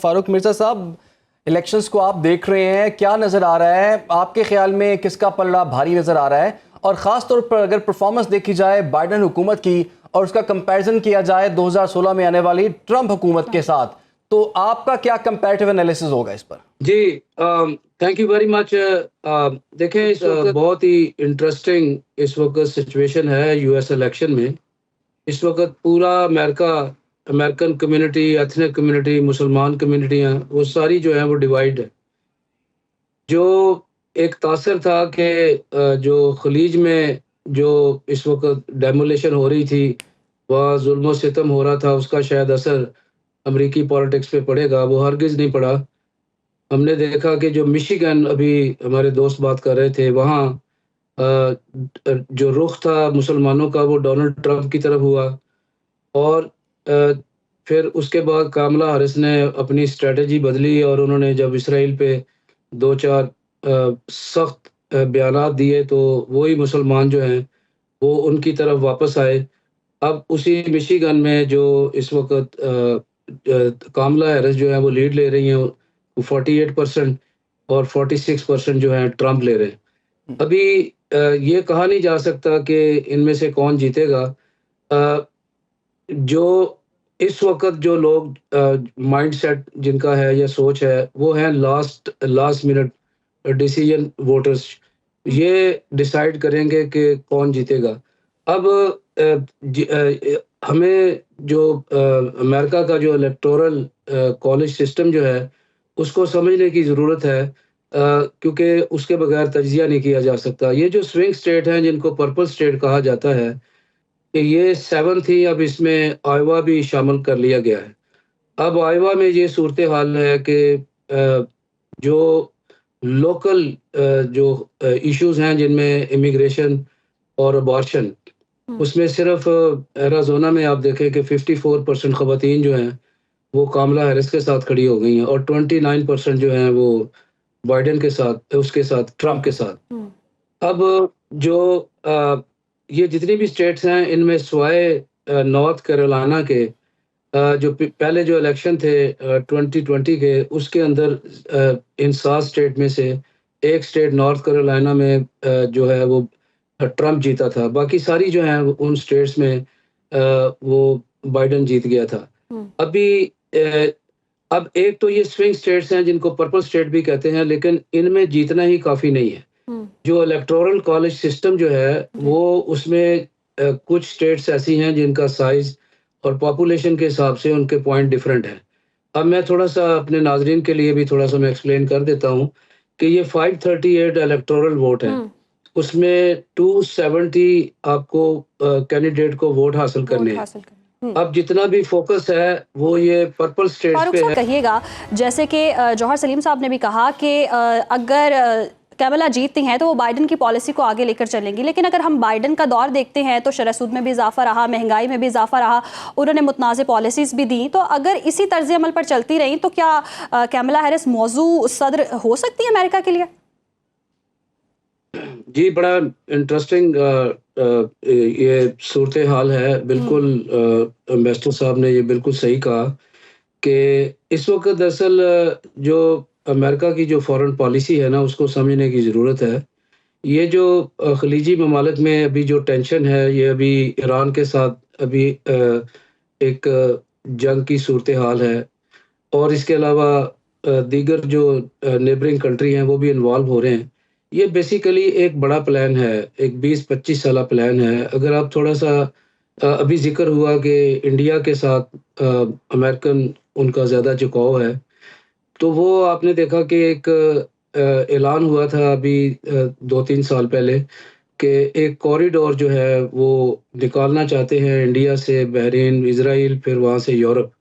फारूक मिर्ज़ा साहब, इलेक्शंस को आप देख रहे हैं, क्या नज़र आ रहा है आपके ख्याल में, किसका पलड़ा भारी नज़र आ रहा है? और ख़ास तौर पर अगर परफॉर्मेंस देखी जाए बाइडन हुकूमत की और उसका कंपैरिजन किया जाए 2016 में आने वाली ट्रंप हुकूमत के साथ, तो आपका क्या कंपैरेटिव एनालिसिस होगा इस पर? जी, थैंक यू वेरी मच। देखें, इस वक्त बहुत ही इंटरेस्टिंग इस वक्त सिचुएशन है यूएस इलेक्शन में। इस वक्त पूरा अमेरिकन कम्युनिटी, एथनिक कम्युनिटी, मुसलमान कम्युनिटियाँ, वो सारी जो है वो डिवाइड है। जो एक तासर था कि जो खलीज में जो इस वक्त डेमोलेशन हो रही थी, वहाँ जुल्म सितम हो रहा था, उसका शायद असर अमेरिकी पॉलिटिक्स पे पड़ेगा, वो हरगिज़ नहीं पड़ा। हमने देखा कि जो मिशिगन, अभी हमारे दोस्त बात कर रहे थे, वहाँ जो रुख था मुसलमानों का वो डोनाल्ड ट्रंप की तरफ हुआ। और अ, फिर उसके बाद कामला हैरिस ने अपनी स्ट्रेटजी बदली और उन्होंने जब इसराइल पे 2-4 सख्त बयानात दिए, तो वही मुसलमान जो हैं वो उनकी तरफ वापस आए। अब उसी मिशिगन में जो इस वक़्त कामला हैरिस जो है वो लीड ले रही हैं, 48% और 46% जो है ट्रंप ले रहे हैं। अभी ये कहा नहीं जा सकता कि इनमें से कौन जीतेगा। अ, जो इस वक़्त जो लोग माइंडसेट जिनका है या सोच है, वो है last last minute decision voters. ये डिसाइड करेंगे कि कौन जीतेगा। अब हमें जो अमेरिका का जो इलेक्टोरल कॉलेज सिस्टम जो है, उसको समझने की ज़रूरत है, क्योंकि उसके बगैर तज्ज़िया नहीं किया जा सकता। ये जो स्विंग स्टेट हैं, जिनको पर्पल स्टेट कहा जाता है, कि ये 7 थी, अब इसमें आयोवा भी शामिल कर लिया गया है। अब आयोवा में ये सूरत-ए-हाल है कि जो लोकल जो इश्यूज़ हैं, जिनमें इमिग्रेशन और अबॉर्शन, उसमें सिर्फ़ एरिज़ोना में आप देखें कि 54% ख़वातीन जो हैं, वो कामला हैरिस के साथ खड़ी हो गई हैं और 29% जो हैं, वो बाइडेन के साथ, उसके साथ, ट्रंप के साथ। अब जो ये जितनी भी स्टेट्स हैं, इनमें सिवाय नॉर्थ कैरोलिना के, जो पहले जो इलेक्शन थे 2020 के, उसके अंदर इन 7 स्टेट में से एक स्टेट नॉर्थ कैरोलिना में जो है वो ट्रंप जीता था। बाकी सारी जो हैं उन स्टेट्स में वो बाइडेन जीत गया था। अभी अब एक तो ये स्विंग स्टेट्स हैं, जिनको पर्पल स्टेट भी कहते हैं, लेकिन इनमें जीतना ही काफ़ी नहीं है। जो इलेक्टोरल कॉलेज सिस्टम जो है, वो उसमें कुछ स्टेट्स ऐसी हैं जिनका साइज़ और पॉपुलेशन के हिसाब से उनके पॉइंट डिफरेंट हैं। अब मैं थोड़ा-सा अपने नाज़रीन के लिए भी थोड़ा-सा मैं एक्सप्लेन कर देता हूँ कि ये 538 इलेक्टोरल वोट हैं। उसमें 270 आपको कैंडिडेट को वोट हासिल करने हैं। अब जितना भी फोकस है वो ये पर्पल स्टेट्स फारूक पे साहब है। कहिएगा, जैसे कि जौहर सलीम साहब ने भी कहा कि अगर कैमला जीतती हैं तो वो बाइडेन की पॉलिसी को आगे लेकर चलेंगी, लेकिन अगर हम बाइडेन का दौर देखते हैं तो शरह सूद में भी इजाफा रहा, महंगाई में भी इजाफा रहा, उन्होंने मुतनाज़ पॉलिसीज़ भी दी। तो अगर इसी तर्ज अमल पर चलती रहीं तो क्या कैमला हैरिस मौजू सदर हो सकती है अमेरिका के लिए? जी, बड़ा इंटरेस्टिंग ये सूरत हाल है। बिल्कुल एम्बेसडर साहब ने ये बिल्कुल सही कहा कि इस वक्त दरअसल जो अमेरिका की जो फॉरेन पॉलिसी है ना, उसको समझने की ज़रूरत है। ये जो खलीजी ममालिक में अभी जो टेंशन है, ये अभी ईरान के साथ अभी एक जंग की सूरत हाल है, और इसके अलावा दीगर जो नेबरिंग कंट्री हैं वो भी इन्वॉल्व हो रहे हैं। ये बेसिकली एक बड़ा प्लान है, एक 20-25 साला प्लान है। अगर आप थोड़ा-सा अभी ज़िक्र हुआ कि इंडिया के साथ अमेरिकन उनका ज़्यादा झुकाव है, तो वो आपने देखा कि एक ऐलान हुआ था अभी 2-3 साल पहले कि एक कॉरिडोर जो है वो निकालना चाहते हैं इंडिया से बहरीन, इज़राइल, फिर वहाँ से यूरोप।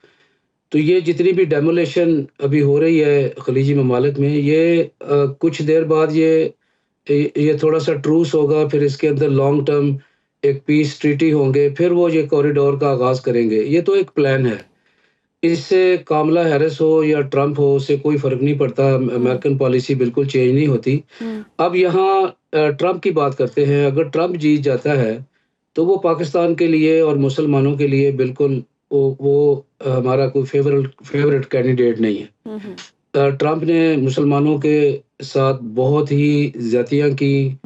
तो ये जितनी भी डेमोलेशन अभी हो रही है खलीजी ममालिक में, ये कुछ देर बाद ये थोड़ा-सा ट्रूस होगा, फिर इसके अंदर लॉन्ग टर्म एक पीस ट्रीटी होंगे, फिर वो ये कॉरिडोर का आगाज़ करेंगे। ये तो एक प्लान है। इससे कामला हैरिस हो या ट्रंप हो, उससे कोई फ़र्क नहीं पड़ता। अमेरिकन पॉलिसी बिल्कुल चेंज नहीं होती। अब यहाँ ट्रंप की बात करते हैं। अगर ट्रंप जीत जाता है, तो वो पाकिस्तान के लिए और मुसलमानों के लिए बिल्कुल वो हमारा कोई फेवरेट कैंडिडेट नहीं है। ट्रंप ने मुसलमानों के साथ बहुत ही ज़्यादतियाँ की,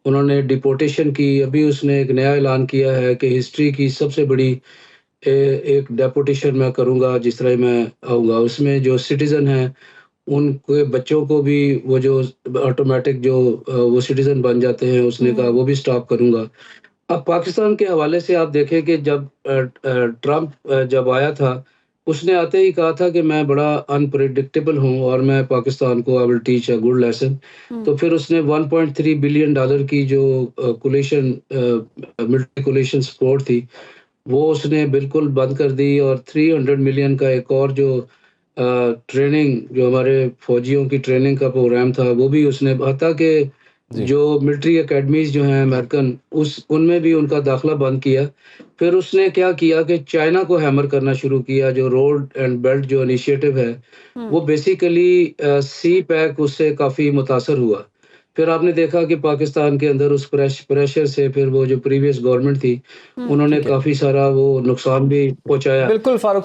उन्होंने डिपोर्टेशन की। अभी उसने एक नया ऐलान किया है कि हिस्ट्री की सबसे बड़ी एक डेपोटेशन मैं करूँगा जिस तरह मैं आऊँगा। उसमें जो सिटीज़न हैं उनके बच्चों को भी वो जो ऑटोमेटिक जो वो सिटीज़न बन जाते हैं, उसने कहा वो भी स्टॉप करूँगा। अब पाकिस्तान के हवाले से आप देखें कि जब ट्रंप जब आया था, उसने आते ही कहा था कि मैं बड़ा अनप्रेडिक्टेबल हूँ और मैं पाकिस्तान को I will teach a good lesson. तो फिर उसने 1.3 बिलियन डॉलर की जो मिलिट्री कोलिशन सपोर्ट थी, वो उसने बिल्कुल बंद कर दी और 300 मिलियन का एक और जो ट्रेनिंग जो हमारे फौजियों की ट्रेनिंग का प्रोग्राम था, वो भी उसने हत्ता कि जी। जो मिलिट्री एकेडमीज़ जो हैं अमेरिकन उनमें भी उनका दाखिला बंद किया। फिर उसने क्या किया कि चाइना को हैमर करना शुरू किया। जो रोड एंड बेल्ट जो इनिशिएटिव है, वो बेसिकली सी पैक उससे काफ़ी मुतासर हुआ। फिर आपने देखा कि पाकिस्तान के अंदर उस प्रेशर से फिर वो जो प्रीवियस गवर्नमेंट थी, उन्होंने ठीक है। काफ़ी सारा वो नुकसान भी पहुँचाया। बिल्कुल फारूक तो